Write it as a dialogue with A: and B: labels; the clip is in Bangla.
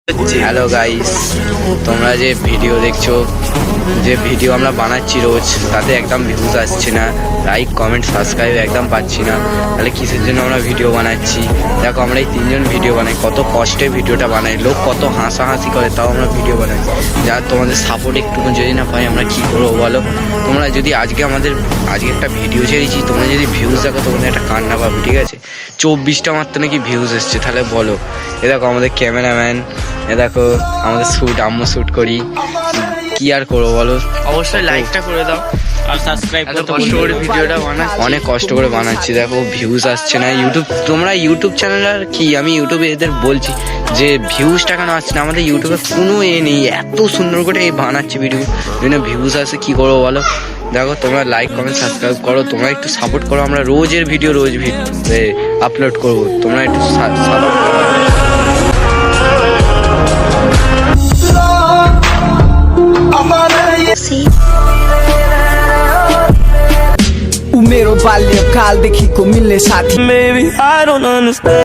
A: হ্যালো গাইস, তোমরা যে ভিডিও দেখছো, যে ভিডিও আমরা বানাচ্ছি রোজ, তাতে একদম ভিউজ আসছে না, লাইক কমেন্ট সাবস্ক্রাইব একদম পাচ্ছি না। তাহলে কিসের জন্য আমরা ভিডিও বানাচ্ছি? দেখো, আমরা এই তিনজন ভিডিও বানাই, কত কষ্টে ভিডিওটা বানাই, লোক কত হাসাহাসি করে, তাও আমরা ভিডিও বানাই। যা তোমাদের সাপোর্ট একটু যদি না পাই, আমরা কী করবো বলো? তোমরা যদি আজকে একটা ভিডিও ছেড়েছি, তোমরা যদি ভিউজ দেখো, তোমাদের একটা কান্না পাবে, ঠিক আছে? 24টা মাত্র নাকি ভিউজ এসছে, তাহলে বলো। এ দেখো আমাদের ক্যামেরাম্যান, এ দেখো আমাদের আম্মু শ্যুট করি, কি আর করবো বলো?
B: অবশ্যই লাইকটা করে দাও আর সাবস্ক্রাইব করতে
A: কষ্ট করে ভিডিওটা বানাচ্ছি, অনেক কষ্ট করে বানাচ্ছি। দেখো ভিউজ আসছে না। তোমরা ইউটিউব চ্যানেল আর কি, আমি ইউটিউবে এদের বলছি যে ভিউজটা কেন আসছে না? আমাদের ইউটিউবে কোনো নেই, এত সুন্দর করে বানাচ্ছি ভিডিও, ভিউজ আসে, কি করবো বলো? দেখো, তোমরা লাইক কমেন্ট সাবস্ক্রাইব করো, তোমরা একটু সাপোর্ট করো। আমরা রোজ ভিডিও আপলোড করবো, তোমরা একটু সাপোর্ট করো।
C: मेरो बाल्यकालदेखिको मिल्ने साथी
B: Maybe I don't understand